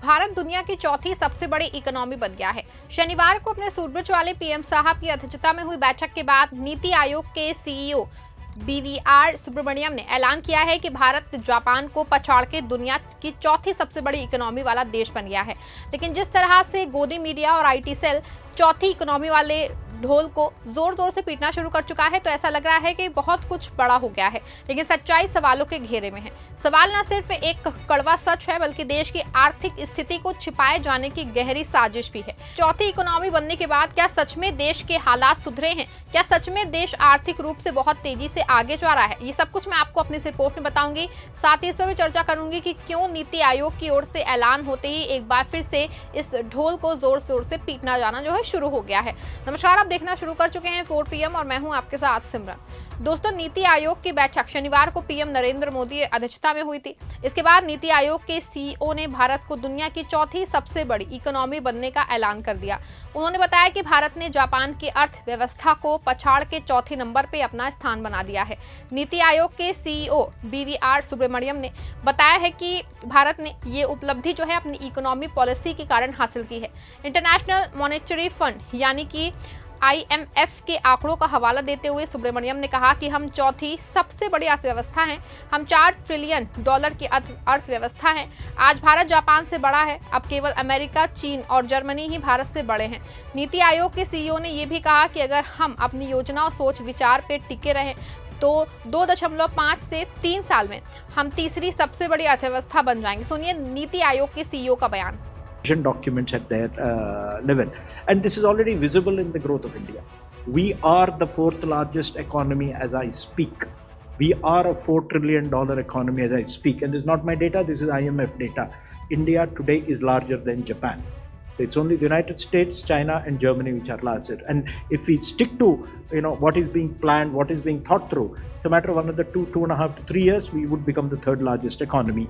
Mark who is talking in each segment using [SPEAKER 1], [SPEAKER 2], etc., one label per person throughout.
[SPEAKER 1] भारत दुनिया की चौथी सबसे बड़ी इकोनॉमी बन गया है। शनिवार को अपने सूरब्रिज वाले पीएम साहब की अध्यक्षता में हुई बैठक के बाद नीति आयोग के सीईओ BVR सुब्रमण्यम ने ऐलान किया है कि भारत जापान को पछाड़ के दुनिया की चौथी सबसे बड़ी इकोनॉमी वाला देश बन गया है। लेकिन जिस तरह से गोदी मीडिया और IT सेल चौथी इकोनॉमी वाले ढोल को जोर जोर से पीटना शुरू कर चुका है, तो ऐसा लग रहा है कि बहुत कुछ बड़ा हो गया है। लेकिन सच्चाई सवालों के घेरे में है। सवाल न सिर्फ एक कड़वा सच है, बल्कि देश की आर्थिक स्थिति को छिपाए जाने की गहरी साजिश भी है। चौथी इकोनॉमी बनने के बाद क्या सच में देश के हालात सुधरे हैं? क्या सच में देश आर्थिक रूप से बहुत तेजी से आगे जा रहा है? ये सब कुछ मैं आपको अपनी इस रिपोर्ट में बताऊंगी। साथ ही इस पर भी चर्चा करूंगी कि क्यों नीति आयोग की ओर से ऐलान होते ही एक बार फिर से इस ढोल को जोर शोर से पीटना जाना जो है शुरू हो गया है। नमस्कार, आप देखना शुरू कर चुके हैं 4 PM और मैं हूं आपके साथ सिमरन। दोस्तों, नीति आयोग की बैठक शनिवार को PM नरेंद्र मोदी अध्यक्षता में हुई थी। इसके बाद नीति आयोग के CEO ने भारत को दुनिया की चौथी सबसे बड़ी इकोनॉमी बनने का ऐलान कर दिया। उन्होंने बताया कि भारत ने जापान की अर्थव्यवस्था को पछाड़ के चौथे नंबर पे अपना स्थान बना दिया है। नीति आयोग के CEO BVR सुब्रमण्यम ने बताया है कि भारत ने ये उपलब्धि जो है अपनी इकोनॉमी पॉलिसी के कारण हासिल की है। इंटरनेशनल मॉनेटरी फंड यानी कि IMF के आंकड़ों का हवाला देते हुए सुब्रमण्यम ने कहा कि हम चौथी सबसे बड़ी अर्थव्यवस्था हैं। हम $4 ट्रिलियन की अर्थव्यवस्था हैं। आज भारत जापान से बड़ा है। अब केवल अमेरिका, चीन और जर्मनी ही भारत से बड़े हैं। नीति आयोग के CEO ने यह भी कहा कि अगर हम अपनी योजना और सोच विचार पे टिके रहें तो 2.5 से 3 साल में हम तीसरी सबसे बड़ी अर्थव्यवस्था बन जाएंगे। सुनिए नीति आयोग के CEO का बयान।
[SPEAKER 2] Documents at their level, and this is already visible in the growth of India. We are the 4th largest economy as I speak. We are a $4 trillion economy as I speak, and this is not my data, this is IMF data. India today is larger than Japan. So it's only the United States, China and Germany which are larger, and if we stick to what is being planned, what is being thought through, it's a matter of another 2.5 to 3 years we would become the 3rd largest economy.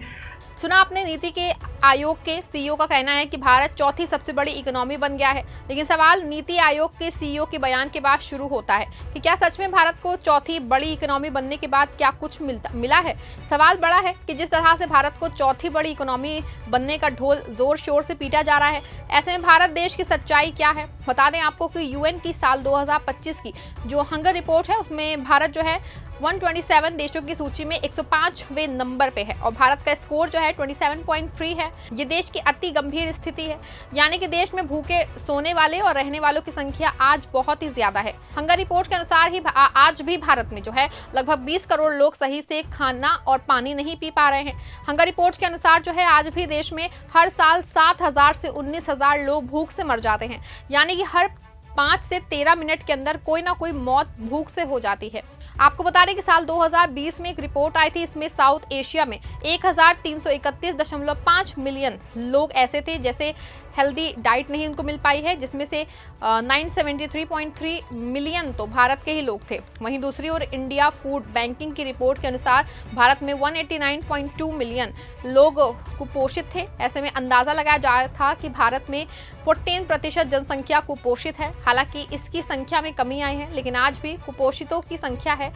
[SPEAKER 1] सुना आपने, नीति के आयोग के CEO का कहना है कि भारत चौथी सबसे बड़ी इकोनॉमी बन गया है। लेकिन सवाल नीति आयोग के CEO के बयान के बाद शुरू होता है कि क्या सच में भारत को चौथी बड़ी इकोनॉमी बनने के बाद क्या कुछ मिला है? सवाल बड़ा है कि जिस तरह से भारत को चौथी बड़ी इकोनॉमी बनने का ढोल जोर शोर से पीटा जा रहा है, ऐसे में भारत देश की सच्चाई क्या है? बता दें आपको कि UN की साल 2025 की जो हंगर रिपोर्ट है, उसमें भारत जो है 127 देशों की सूची में 105वें नंबर पे है और भारत का स्कोर जो है 27.3 है। ये देश की अति गंभीर स्थिति है, यानी कि देश में भूखे सोने वाले और रहने वालों की संख्या आज बहुत ही ज्यादा है। हंगर रिपोर्ट के अनुसार ही आज भी भारत में जो है लगभग 20 करोड़ लोग सही से खाना और पानी नहीं पी पा रहे हैं। हंगर रिपोर्ट के अनुसार जो है आज भी देश में हर साल 7,000 से 19,000 लोग भूख से मर जाते हैं, यानी कि हर 5 से 13 मिनट के अंदर कोई ना कोई मौत भूख से हो जाती है। आपको बता दें कि साल 2020 में एक रिपोर्ट आई थी, इसमें साउथ एशिया में 1331.5 मिलियन लोग ऐसे थे जैसे हेल्दी डाइट नहीं उनको मिल पाई है, जिसमें से 973.3 मिलियन तो भारत के ही लोग थे। वहीं दूसरी ओर इंडिया फूड बैंकिंग की रिपोर्ट के अनुसार भारत में 189.2 मिलियन लोग कुपोषित थे। ऐसे में अंदाजा लगाया जा रहा था कि भारत में 14% जनसंख्या कुपोषित है। हालांकि इसकी संख्या में कमी आई है, लेकिन आज भी कुपोषितों की संख्या है,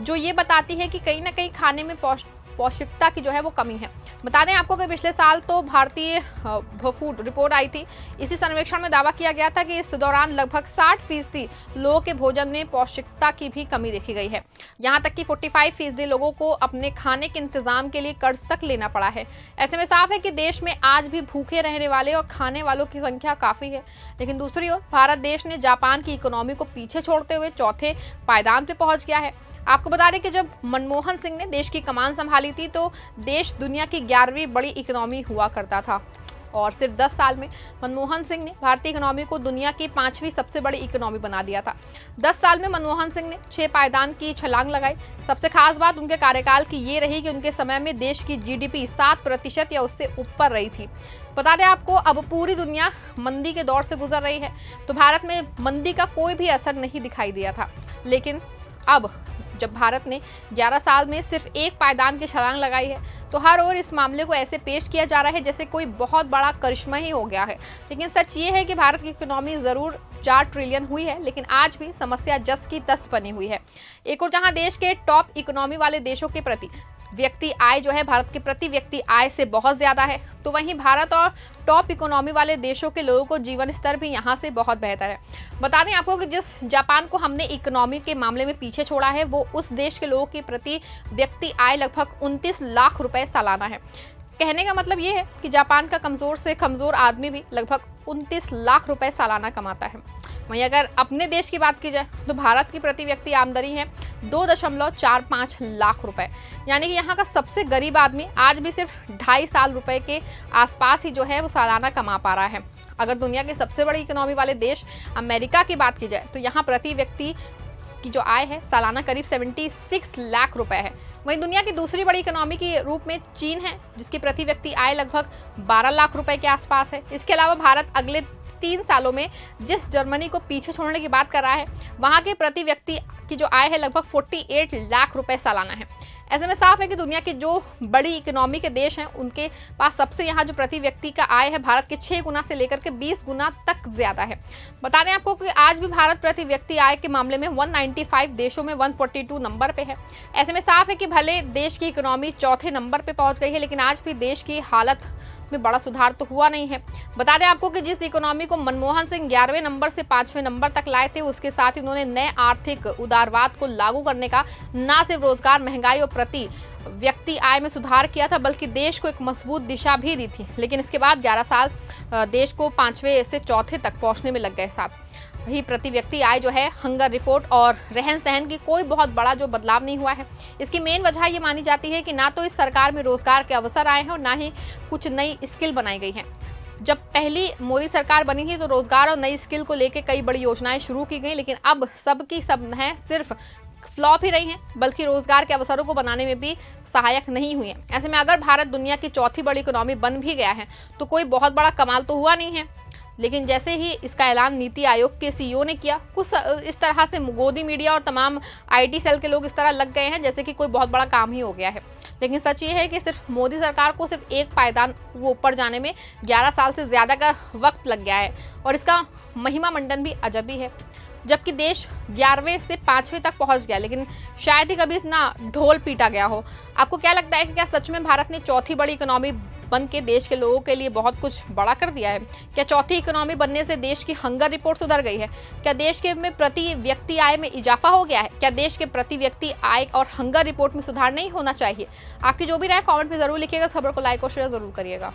[SPEAKER 1] जो ये बताती है कि कहीं ना कहीं खाने में पौष्टिकता की जो है वो कमी है। बता दें आपको कि पिछले साल तो भारतीय फूड रिपोर्ट आई थी। इसी सर्वेक्षण में दावा किया गया था कि इस दौरान लगभग 60% लोगों के भोजन में पौष्टिकता की भी कमी देखी गई है। यहाँ तक कि 45% लोगों को अपने खाने के इंतजाम के लिए कर्ज तक लेना पड़ा है। ऐसे में साफ है कि देश में आज भी भूखे रहने वाले और खाने वालों की संख्या काफी है। लेकिन दूसरी ओर भारत देश ने जापान की इकोनॉमी को पीछे छोड़ते हुए चौथे पायदान पे पहुंच गया है। आपको बता दें कि जब मनमोहन सिंह ने देश की कमान संभाली थी तो देश दुनिया की 11वीं बड़ी इकोनॉमी हुआ करता था, और सिर्फ 10 साल में मनमोहन सिंह ने भारतीय इकोनॉमी को दुनिया की 5वीं सबसे बड़ी इकोनॉमी बना दिया था। 10 साल में मनमोहन सिंह ने 6 पायदान की छलांग लगाई। सबसे खास बात उनके कार्यकाल की ये रही कि उनके समय में देश की GDP 7% या उससे ऊपर रही थी। बता दें आपको, अब पूरी दुनिया मंदी के दौर से गुजर रही है, तो भारत में मंदी का कोई भी असर नहीं दिखाई दिया था। लेकिन अब जब भारत ने 11 साल में सिर्फ एक पायदान की छलांग लगाई है, तो हर ओर इस मामले को ऐसे पेश किया जा रहा है जैसे कोई बहुत बड़ा करिश्मा ही हो गया है। लेकिन सच ये है कि भारत की इकोनॉमी जरूर 4 ट्रिलियन हुई है, लेकिन आज भी समस्या जस की तस बनी हुई है। एक और जहां देश के टॉप इकोनॉमी वाले देशों के प्रति व्यक्ति आय जो है भारत के प्रति व्यक्ति आय से बहुत ज्यादा है, तो वहीं भारत और टॉप इकोनॉमी वाले देशों के लोगों को जीवन स्तर भी यहाँ से बहुत बेहतर है। बता दें आपको कि जिस जापान को हमने इकोनॉमी के मामले में पीछे छोड़ा है, वो उस देश के लोगों की प्रति व्यक्ति आय लगभग 29 लाख रुपए सालाना है। कहने का मतलब ये है कि जापान का कमजोर से कमजोर आदमी भी लगभग 29 लाख रुपए सालाना कमाता है। वहीं अगर अपने देश की बात की जाए तो भारत की प्रति व्यक्ति आमदनी है 2.45 लाख रुपए, यानी कि यहाँ का सबसे गरीब आदमी आज भी सिर्फ 2.5 साल रुपए के आसपास ही जो है वो सालाना कमा पा रहा है। अगर दुनिया के सबसे बड़ी इकोनॉमी वाले देश अमेरिका की बात की जाए तो यहाँ प्रति व्यक्ति की जो आय है सालाना करीब 76 लाख रुपए है। वहीं दुनिया की दूसरी बड़ी इकोनॉमी के रूप में चीन है, जिसकी प्रति व्यक्ति आय लगभग 12 लाख रुपए के आसपास है। इसके अलावा भारत अगले 3 सालों में जिस जर्मनी को पीछे छोड़ने की बात कर रहा है, वहां के प्रति व्यक्ति की जो आय है लगभग 48 लाख रुपए सालाना है। ऐसे में साफ है कि दुनिया के जो बड़ी इकोनॉमी के देश हैं उनके पास सबसे यहाँ जो प्रति व्यक्ति का आय है भारत के 6 गुना से लेकर के 20 गुना तक ज्यादा है। बता दें आपको कि आज भी भारत प्रति व्यक्ति आय के मामले में 195 देशों में 142 नंबर पे है। ऐसे में साफ है कि भले देश की इकोनॉमी चौथे नंबर पे पहुंच गई है, लेकिन आज भी देश की हालत में बड़ा सुधार तो हुआ नहीं है। बता दें आपको कि जिस इकोनॉमी को मनमोहन सिंह 11वें नंबर से 5वें नंबर तक लाए थे, उसके साथ ही उन्होंने नए आर्थिक उदारवाद को लागू करने का न सिर्फ रोजगार, महंगाई और प्रति व्यक्ति आय में सुधार किया था, बल्कि देश को एक मजबूत दिशा भी दी थी। लेकिन इसके बाद 11 साल देश को 5वें से चौथे तक पहुंचने में लग गए। साथ वही प्रति व्यक्ति आय जो है हंगर रिपोर्ट और रहन सहन की कोई बहुत बड़ा जो बदलाव नहीं हुआ है। इसकी मेन वजह ये मानी जाती है कि ना तो इस सरकार में रोजगार के अवसर आए हैं और ना ही कुछ नई स्किल बनाई गई हैं। जब पहली मोदी सरकार बनी थी तो रोजगार और नई स्किल को लेकर कई बड़ी योजनाएं शुरू की गई, लेकिन अब सबकी सब है सिर्फ फ्लॉप ही रही हैं, बल्कि रोजगार के अवसरों को बनाने में भी सहायक नहीं हुई है। ऐसे में अगर भारत दुनिया की चौथी बड़ी इकोनॉमी बन भी गया है तो कोई बहुत बड़ा कमाल तो हुआ नहीं है। लेकिन जैसे ही इसका ऐलान नीति आयोग के सीईओ ने किया, कुछ इस तरह से मोदी मीडिया और तमाम आईटी सेल के लोग इस तरह लग गए हैं जैसे कि कोई बहुत बड़ा काम ही हो गया है। लेकिन सच ये है कि सिर्फ मोदी सरकार को सिर्फ एक पायदान वो ऊपर जाने में 11 साल से ज़्यादा का वक्त लग गया है और इसका महिमा मंडन भी अजब ही है। जबकि देश 11वें से 5वें तक पहुंच गया, लेकिन शायद ही कभी इतना ढोल पीटा गया हो। आपको क्या लगता है कि क्या सच में भारत ने चौथी बड़ी इकोनॉमी बन के देश के लोगों के लिए बहुत कुछ बड़ा कर दिया है? क्या चौथी इकोनॉमी बनने से देश की हंगर रिपोर्ट सुधर गई है? क्या देश के में प्रति व्यक्ति आय में इजाफा हो गया है? क्या देश के प्रति व्यक्ति आय और हंगर रिपोर्ट में सुधार नहीं होना चाहिए? आपकी जो भी राय कमेंट में जरूर लिखिएगा। खबर को लाइक और शेयर जरूर करिएगा।